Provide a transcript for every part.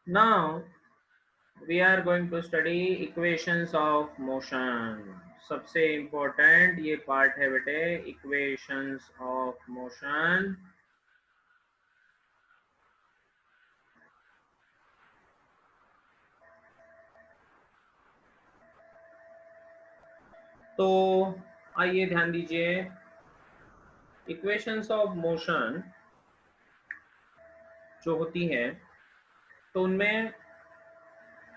Now we are going to study equations of motion. सबसे important ये part है बेटे, equations of motion. तो आइए ध्यान दीजिए, equations of motion जो होती है तो उनमें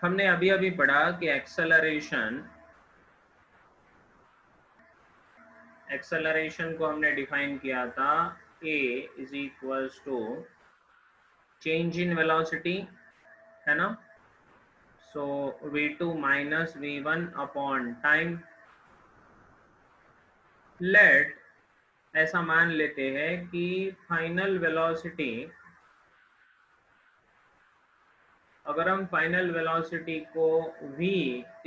हमने अभी अभी पढ़ा कि एक्सेलरेशन को हमने डिफाइन किया था a is equals to change in velocity, है ना। So v2 minus v1 upon time. Let ऐसा मान लेते हैं कि फाइनल वेलोसिटी, अगर हम फाइनल वेलोसिटी को v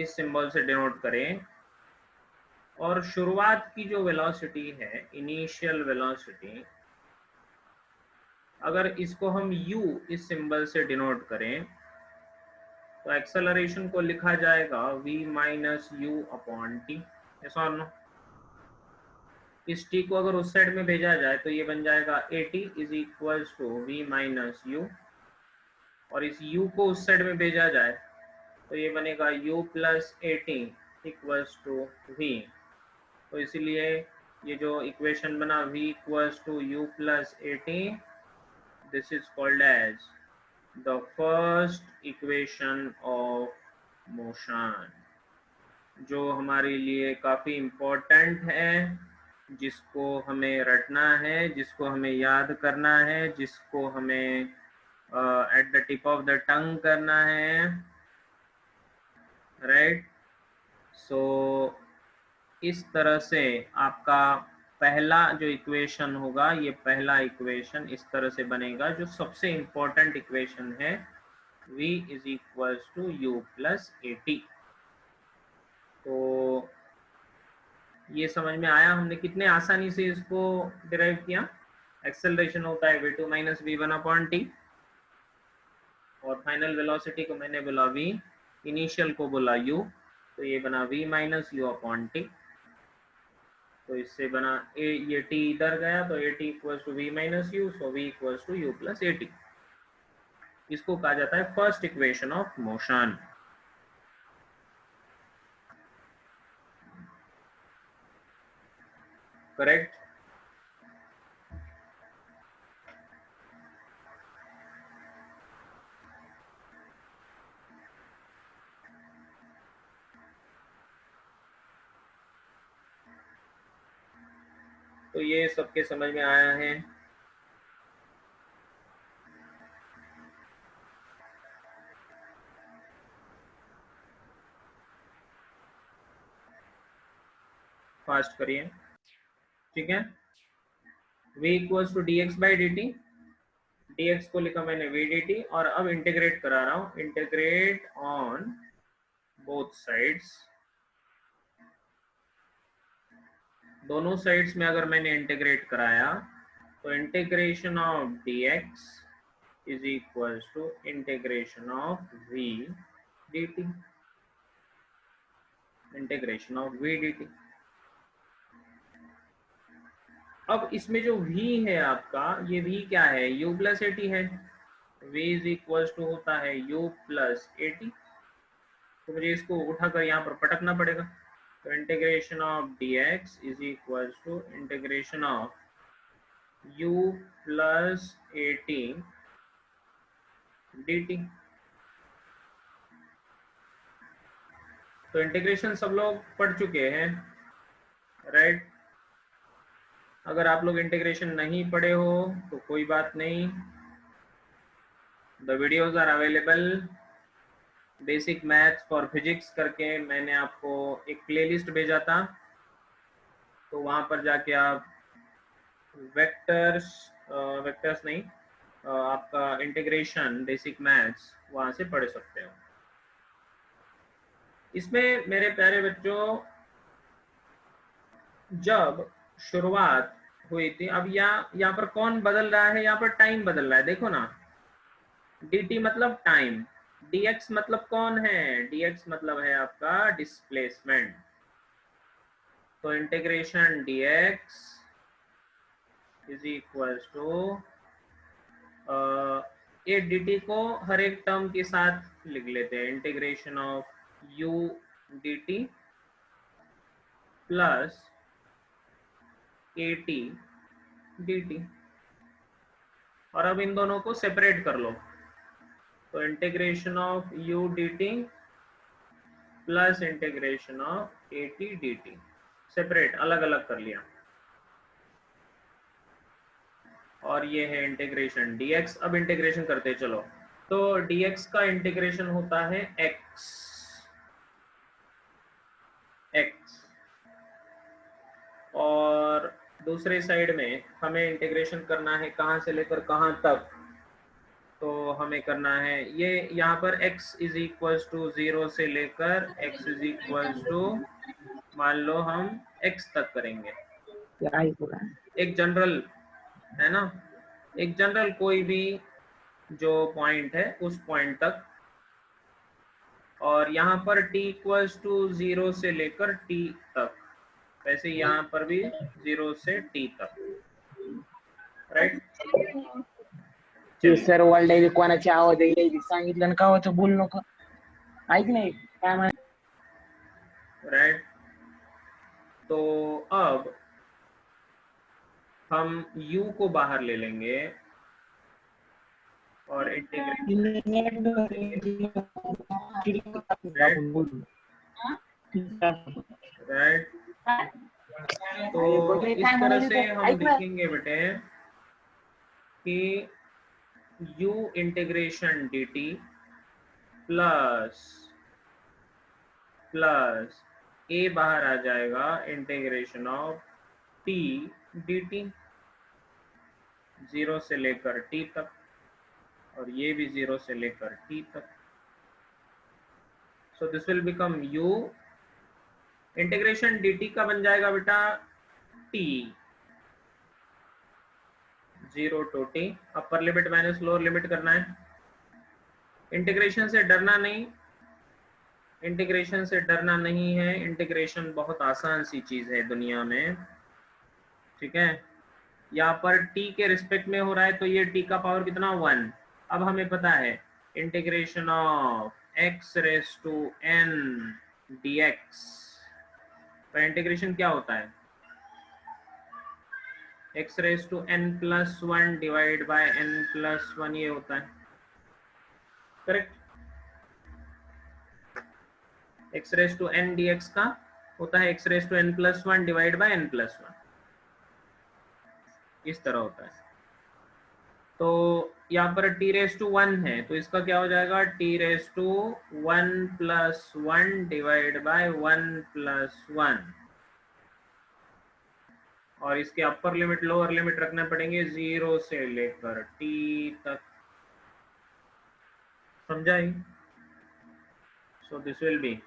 इस सिंबल से डिनोट करें और शुरुआत की जो वेलोसिटी है, इनिशियल वेलोसिटी, अगर इसको हम u इस सिंबल से डिनोट करें तो एक्सेलरेशन को लिखा जाएगा v minus you upon T. ऐसा और नो, इस t को अगर उस साइड में भेजा जाए तो ये बन जाएगा at is equals to v minus u, और इस u को उस साइड में भेजा जाए तो ये बनेगा u plus at equals to v। तो इसीलिए ये जो इक्वेशन बना v equals to u plus at, this is called as the first equation of motion, जो हमारे लिए काफ़ी इम्पोर्टेंट है, जिसको हमें रटना है, जिसको हमें याद करना है, जिसको हमें at the tip of the tongue करना है, राइट। सो इस तरह से आपका पहला जो इक्वेशन होगा, ये पहला इक्वेशन इस तरह से बनेगा, जो सबसे इम्पोर्टेंट इक्वेशन है, v is equals to u plus at। तो ये समझ में आया हमने कितने आसानी से इसको डिराइव किया। एक्सेलरेशन होता है v2 minus v1 upon T, और फाइनल वेलोसिटी को मैंने बोला v, इनिशियल को बोला u, तो ये बना v minus you upon t. तो इससे बना ये t इधर गया तो at equals to v minus u, so v equals to u plus at। इसको कहा जाता है first equation of motion. Correct. तो ये सबके समझ में आया है। फास्ट करिए, ठीक है। v equals to d x by d t, dx को लिखा मैंने v dt, और अब इंटीग्रेट करा रहा हूं, इंटीग्रेट ऑन बोथ साइड्स। दोनों साइड्स में अगर मैंने इंटीग्रेट कराया तो integration of dx is equals to integration of v dt, integration of v dt। अब इसमें जो v है आपका, ये v क्या है, u प्लस at है। v इज इक्वल्स टू होता है u प्लस at, तो मुझे इसको उठाकर यहाँ पर पटकना पड़ेगा। तो integration of dx is equals to integration of u plus at dt। तो इंटीग्रेशन सब लोग पढ़ चुके हैं, राइट। अगर आप लोग इंटीग्रेशन नहीं पढ़े हो तो कोई बात नहीं, the videos are available. Basic maths for physics करके मैंने आपको एक प्लेलिस्ट भेजा था, तो वहाँ पर जाके आप वेक्टर्स नहीं, आपका इंटीग्रेशन बेसिक मैथ्स वहाँ से पढ़ सकते हो। इसमें मेरे प्यारे बच्चों, जब शुरुआत हुई थी, अब यहाँ पर कौन बदल रहा है, यहाँ पर टाइम बदल रहा है, देखो ना। dt मतलब टाइम, dx मतलब कौन है, dx मतलब है आपका डिस्प्लेसमेंट। तो integration dx is equal to ये dt को हर एक टर्म के साथ लिख लेते हैं, integration of u dt plus at dt। और अब इन दोनों को सेपरेट कर लो, तो integration of u dt plus integration of at dt, separate अलग अलग कर लिया। और ये है इंटीग्रेशन dx। अब इंटीग्रेशन करते चलो, तो dx का इंटीग्रेशन होता है x, और दूसरे साइड में हमें इंटीग्रेशन करना है कहाँ से लेकर कहाँ तक, तो हमें करना है ये यहाँ पर x इज इक्वल टू 0 से लेकर x इज इक्वल टू मान लो हम x तक करेंगे। एक जनरल है ना, एक जनरल कोई भी जो पॉइंट है उस पॉइंट तक, और यहाँ पर t इक्वल्स टू 0 से लेकर t तक, वैसे यहाँ पर भी 0 से t तक, राइट। ते सर वर्ल्ड कोणाची आवाज यायची सांगितलं ना कावाचं बोल नको, ऐक नाही काय म्हण, राइट। तो अब हम u को बाहर ले लेंगे और इंटीग्रेशन राइट। तो इस तरह से हम लिखेंगे बेटे कि u integration dt plus a बाहर आ जाएगा इंटीग्रेशन ऑफ t dt 0 से लेकर t तक, और ये भी 0 से लेकर t तक। So this will become u integration dt का बन जाएगा बेटा t 0 to t, upper limit minus lower limit करना है। इंटीग्रेशन से डरना नहीं, इंटीग्रेशन से डरना नहीं है, इंटीग्रेशन बहुत आसान सी चीज है दुनिया में, ठीक है। यहाँ पर t के रिस्पेक्ट में हो रहा है तो ये t का पावर कितना 1। अब हमें पता है integration of x raise to n dx का इंटीग्रेशन क्या होता है, x raise to n plus 1 divide by n plus 1, ये होता है, correct. x raise to n dx का होता है x raise to n plus 1 divide by n plus 1, इस तरह होता है। तो यहाँ पर t रेस टू 1 है तो इसका क्या हो जाएगा, t raise to 1 plus 1 divide by 1 plus 1, और इसके अपर लिमिट लोअर लिमिट रखने पड़ेंगे 0 से लेकर t तक, समझाई। सो दिस विल बी,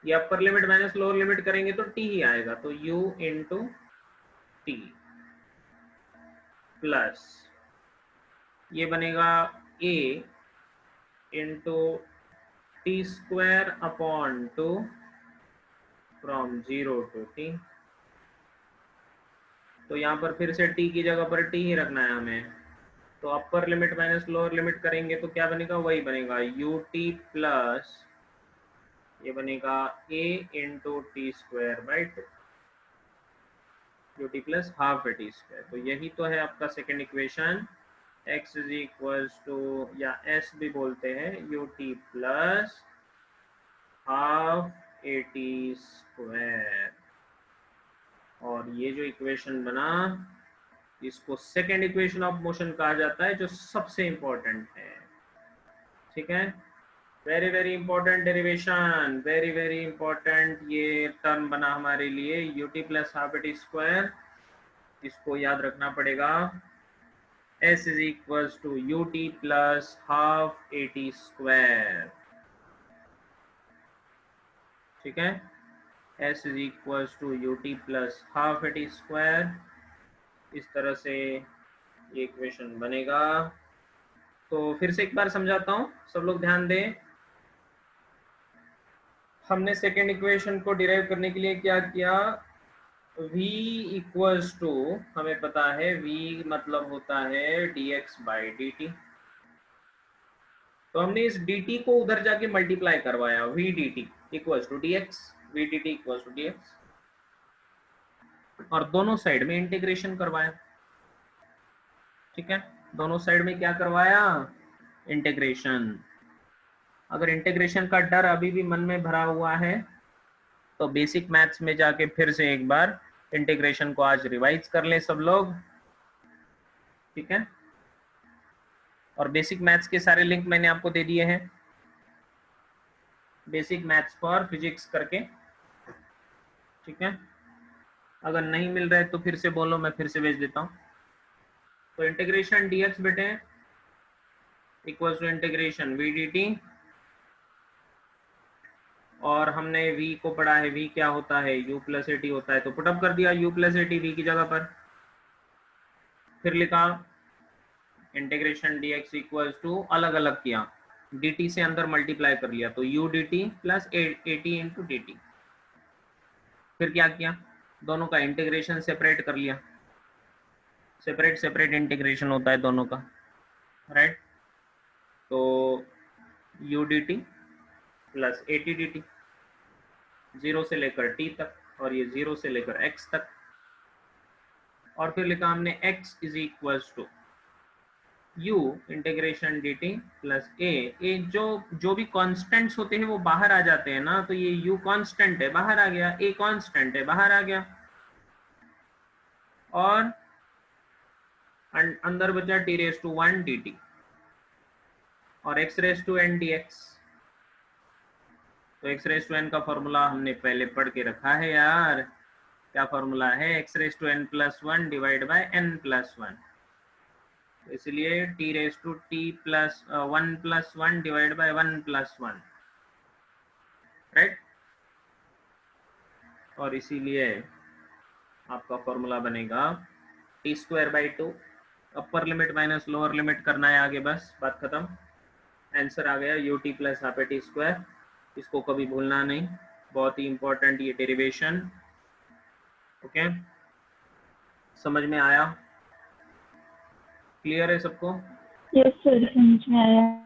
ये अपर लिमिट माइनस लोअर लिमिट करेंगे तो t ही आएगा, तो u इंटू टी प्लस ये बनेगा a into t square upon 2 from 0 to t। तो यहाँ पर फिर से t की जगह पर t ही रखना है हमें, तो अपर लिमिट माइनस लोअर लिमिट करेंगे तो क्या बनेगा, वही बनेगा ut प्लस ये बनेगा a into t square by 2, ut plus half A T square. तो यही तो है आपका second equation, x is equals to, या s भी बोलते हैं, ut plus half A T square. और ये जो इक्वेशन बना इसको सेकेंड इक्वेशन ऑफ मोशन कहा जाता है, जो सबसे इंपॉर्टेंट है, ठीक है। Very very important derivation, very very important ये टर्म बना हमारे लिए, ut plus half A T square, इसको याद रखना पड़ेगा। s is equals to ut plus half A T square, ठीक है। s is equals to ut plus half A T square, इस तरह से ये इक्वेशन बनेगा। तो फिर से एक बार समझाता हूँ, सब लोग ध्यान दें। हमने सेकेंड इक्वेशन को डिराइव करने के लिए क्या किया, v इक्वल्स टू, हमें पता है v मतलब होता है dx बाई dt। तो हमने इस dt को उधर जाके मल्टीप्लाई करवाया, v dt equals to dx, v dt equals to dx, और दोनों साइड में इंटीग्रेशन करवाया। ठीक है, दोनों साइड में क्या करवाया, इंटीग्रेशन। अगर इंटीग्रेशन का डर अभी भी मन में भरा हुआ है तो बेसिक मैथ्स में जाके फिर से एक बार इंटीग्रेशन को आज रिवाइज कर ले सब लोग। ठीक है, और बेसिक मैथ्स के सारे लिंक मैंने आपको दे दिए हैं, बेसिक मैथ्स फॉर फिजिक्स करके। ठीक है, अगर नहीं मिल रहा है तो फिर से बोलो, मैं फिर से भेज देता हूँ। तो इंटीग्रेशन dx बेटे equals to integration v dt, और हमने v को पढ़ा है, v क्या होता है, u प्लस ए टी होता है, तो पुटअप कर दिया u plus a T v की जगह पर। फिर लिखा इंटीग्रेशन dx इक्वल्स टू, अलग अलग किया, dt से अंदर मल्टीप्लाई कर लिया, तो u dt plus a T into D T. फिर क्या किया, दोनों का इंटीग्रेशन सेपरेट कर लिया, सेपरेट सेपरेट इंटीग्रेशन होता है दोनों का, राइट। तो u dt plus a T D T, 0 से लेकर t तक, और ये 0 से लेकर x तक। और फिर लिखा हमने x is equals to u integration dt plus A जो भी कांस्टेंट्स होते हैं वो बाहर आ जाते हैं ना, तो ये u कांस्टेंट है, बाहर आ गया, a कांस्टेंट है, बाहर आ गया, और अंदर बचा t रेस टू 1 dt और x raise to n dx। तो x रेस टू n का फॉर्मूला हमने पहले पढ़ के रखा है यार, क्या फॉर्मूला है, x raise to n plus 1 divide by n plus 1, इसलिए t raise to t plus 1 plus 1 divide by 1 plus 1, right. और इसीलिए आपका फॉर्मूला बनेगा t square by 2, upper limit minus lower limit करना है आगे, बस बात खत्म। आंसर आ गया u t plus half A T square, इसको कभी भूलना नहीं, बहुत ही इंपॉर्टेंट ये डेरिवेशन। ओके, समझ में आया, क्लियर है सबको? यस सर, समझ में आया।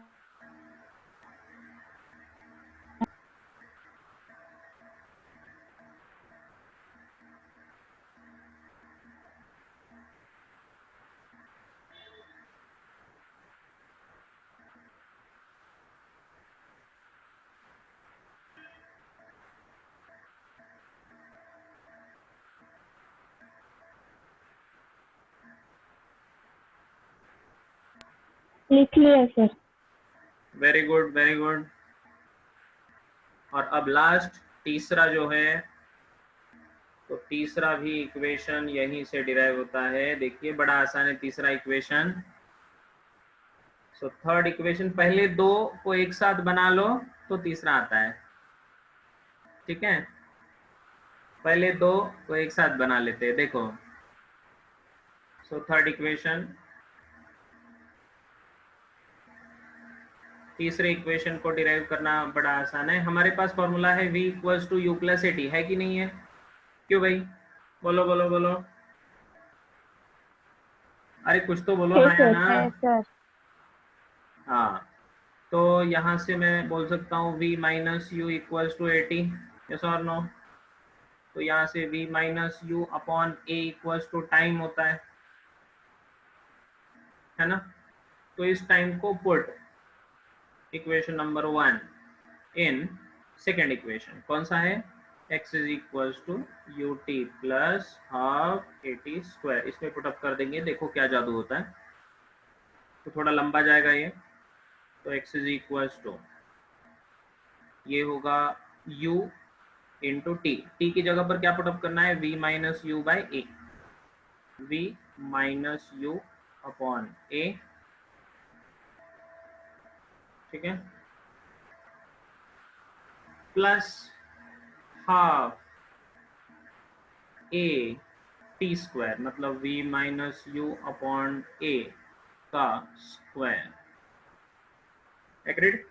लिख लिया sir. Very good very good. और अब लास्ट तीसरा जो है, तो तीसरा भी इक्वेशन यहीं से डिराइव होता है, देखिए बड़ा आसान है तीसरा इक्वेशन। सो थर्ड इक्वेशन, पहले दो को एक साथ बना लो तो तीसरा आता है। ठीक है, पहले दो को एक साथ बना लेते हैं, देखो। सो थर्ड इक्वेशन, तीसरे इक्वेशन को डिराइव करना बड़ा आसान है। हमारे पास फॉर्मूला है v equals to u plus a t, है कि नहीं है? क्यों भाई, बोलो बोलो बोलो, अरे कुछ तो बोलो, हाँ या ना? है सर। हाँ, तो यहाँ से मैं बोल सकता हूँ v minus u equals to a t, yes और नो? तो यहाँ से v minus you upon a equals to time होता है ना? तो इस टाइम को put equation number 1 in second equation, कौन सा है, x is equals to u t plus half A T square, इसमें पुटअप कर देंगे, देखो क्या जादू होता है। तो थोड़ा लंबा जाएगा ये, तो x इज इक्वल्स टू, ये होगा u इंटू टी, टी की जगह पर क्या पुटअप करना है, v minus U by A, v minus you upon A, ठीक है, plus half A T square, मतलब v minus you upon A का स्क्वायर, एग्रीड?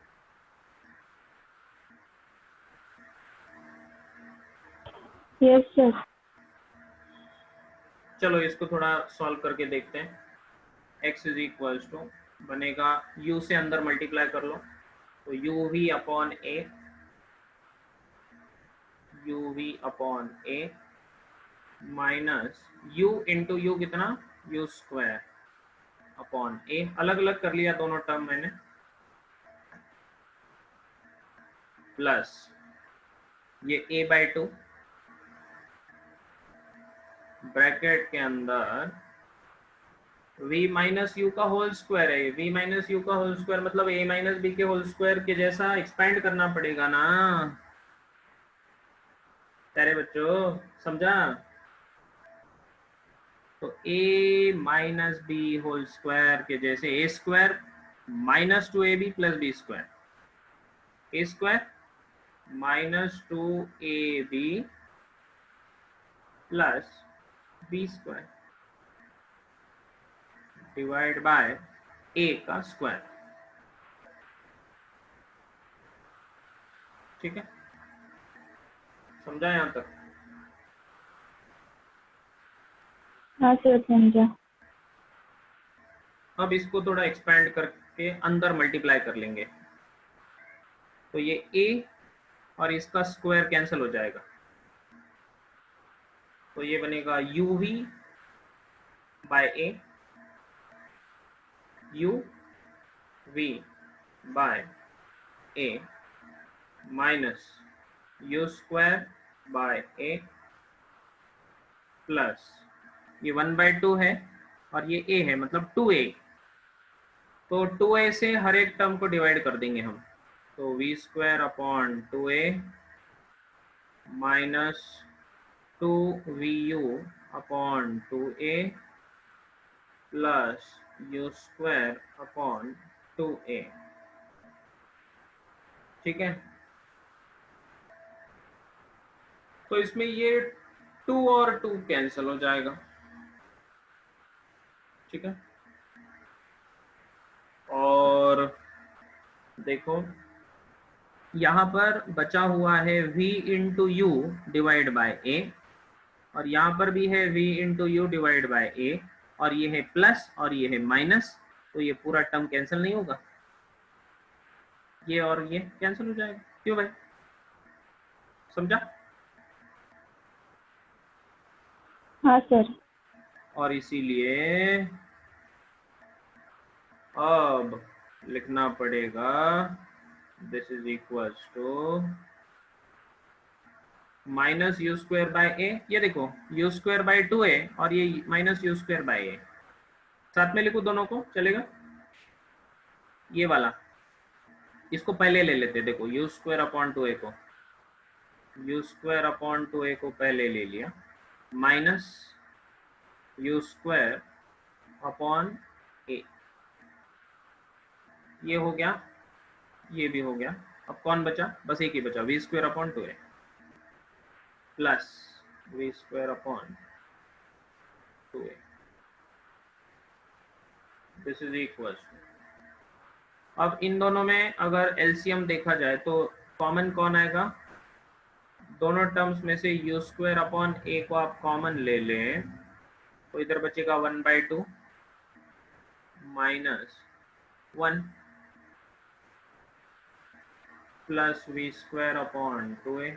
Yes sir. चलो इसको थोड़ा सॉल्व करके देखते हैं। x इज इक्वल्स टू बनेगा u से अंदर मल्टीप्लाई कर लो तो uv upon a, uv upon a minus u into you कितना, u स्क्वायर अपॉन a, अलग अलग कर लिया दोनों टर्म मैंने, प्लस ये a बाई 2 ब्रैकेट के अंदर v माइनस यू का होल स्क्वायर है। v माइनस यू का होल स्क्वायर मतलब a माइनस बी के होल स्क्वायर के जैसा एक्सपेंड करना पड़ेगा ना प्यारे बच्चों, समझा? तो a minus b whole square के जैसे a square minus 2ab plus b square, a square minus 2ab plus b square divide by a का स्क्वायर। ठीक है, समझा यहाँ तक? हाँ सर समझा। अब इसको थोड़ा एक्सपेंड करके अंदर मल्टीप्लाई कर लेंगे तो ये a और इसका स्क्वायर कैंसिल हो जाएगा तो ये बनेगा uv by a, uv by a minus u square by a plus ये 1/2 है और ये a है मतलब 2a, तो 2a से हर एक टर्म को डिवाइड कर देंगे हम तो v square upon 2a minus 2vu upon 2a plus u square upon 2a। ठीक है, तो इसमें ये 2 और 2 कैंसिल हो जाएगा। ठीक है, और देखो यहाँ पर बचा हुआ है v into you divide by a और यहाँ पर भी है v into you divide by a और ये है प्लस और ये है माइनस, तो ये पूरा टर्म कैंसिल नहीं होगा, ये और ये कैंसिल हो जाएगा। क्यों भाई, समझा? हाँ सर। और इसीलिए अब लिखना पड़ेगा this is equals to minus you square by A, ये देखो यू स्क्वायर बाय 2a और ये minus you square by A, साथ में लिखो दोनों को, चलेगा? ये वाला इसको पहले ले लेते, देखो यू स्क्वायर अपॉन 2a को, यू स्क्वायर अपॉन 2a को पहले ले लिया माइनस यू स्क्वायर अपॉन ए, ये हो गया, ये भी हो गया। अब कौन बचा? बस एक ही बचा, v square upon 2a plus v square upon 2a, this is equal. अब इन दोनों में अगर एलसीएम देखा जाए तो कॉमन कौन आएगा? दोनों टर्म्स में से यू स्क्वायर अपॉन ए को आप कॉमन ले लें तो इधर बचेगा 1/2 minus 1 plus v square upon 2a,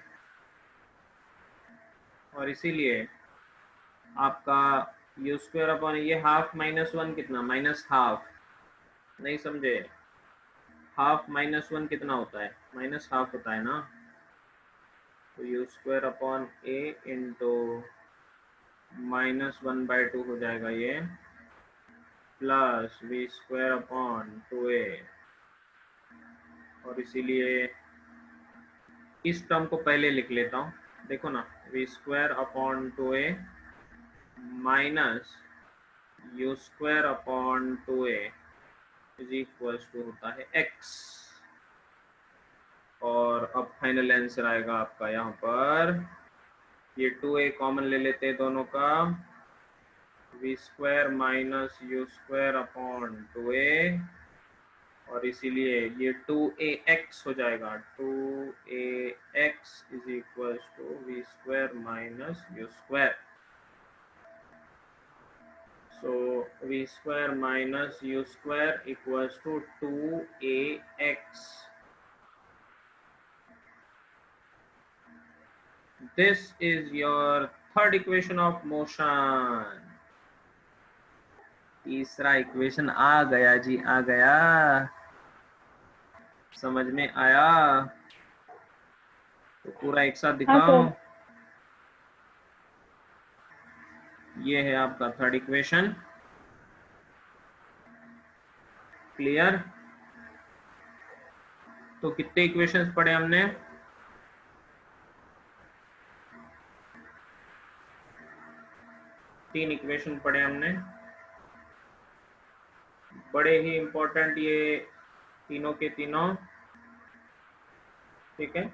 और इसीलिए आपका यू स्क्वायर अपॉन ये हाफ माइनस 1 कितना, माइनस हाफ, नहीं समझे? हाफ माइनस 1 कितना होता है? माइनस हाफ होता है ना, तो you square upon A into minus 1/2 हो जाएगा ये, plus v square upon 2a, और इसीलिए इस टर्म को पहले लिख लेता हूँ, देखो ना, v square upon 2a minus you square upon 2a is equals to होता है x, और अब फाइनल आंसर आएगा आपका यहाँ पर, ये 2a कॉमन ले लेते हैं दोनों का, v square minus you square upon 2a, और इसीलिए ये 2ax हो जाएगा, 2ax is equal to v square minus you square. So v square minus u square equals to 2ax. This is your third equation of motion. तीसरा equation आ गया जी, आ गया, समझ में आया? तो पूरा एक साथ दिखाओ. ये है आपका थर्ड इक्वेशन. क्लियर? तो कितने इक्वेशंस पढ़े हमने? तीन इक्वेशन पढ़े हमने. बड़े ही इंपॉर्टेंट ये तीनों के तीनों. ठीक है,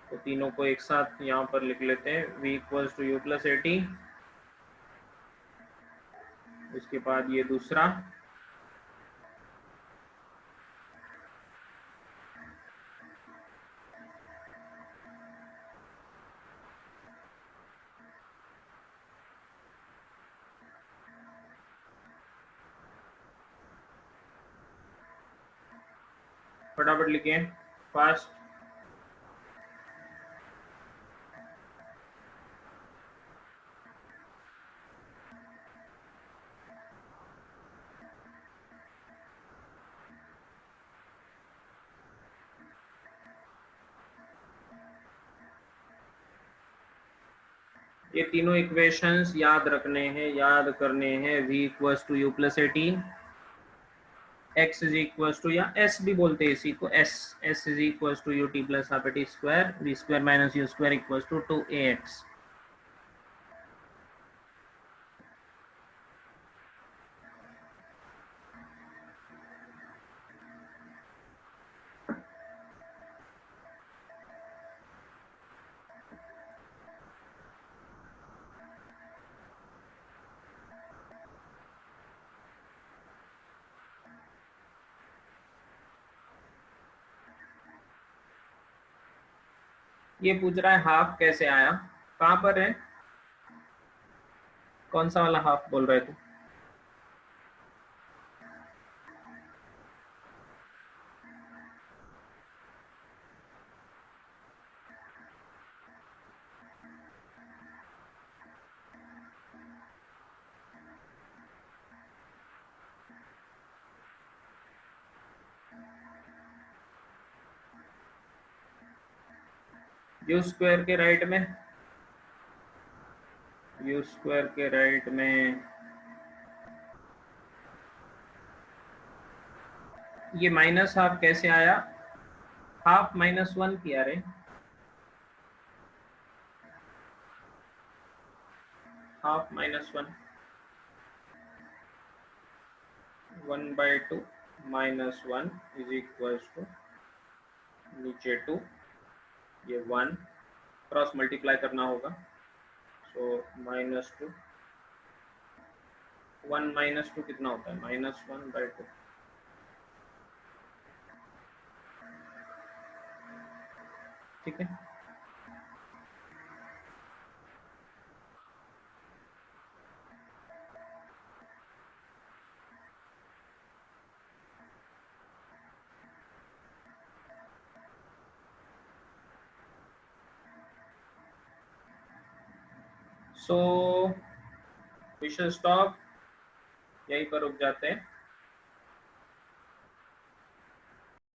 तो तीनों को एक साथ यहाँ पर लिख लेते हैं. v equals to u plus 80. उसके बाद ये दूसरा, फटाफट लिखिए फास्ट. ये तीनों इक्वेशंस याद रखने हैं, याद करने हैं. v equals to u plus 18, x is equals to, या s भी बोलते हैं इसी को, s is equals to u t plus half t square, v square minus you square equals to 2ax. ये पूछ रहा है हाफ कैसे आया. कहाँ पर है? कौन सा वाला हाफ बोल रहे थे? यू स्क्वायर के राइट में, यू स्क्वायर के राइट में ये माइनस हाफ कैसे आया? हाफ माइनस 1 किया रे, half minus 1, 1/2 minus 1 is equals to नीचे 2, ये 1 क्रॉस मल्टीप्लाई करना होगा. सो -2, 1 - 2 कितना होता है? -1/2. ठीक है, सो वी शैल स्टॉप, यहीं पर रुक जाते हैं.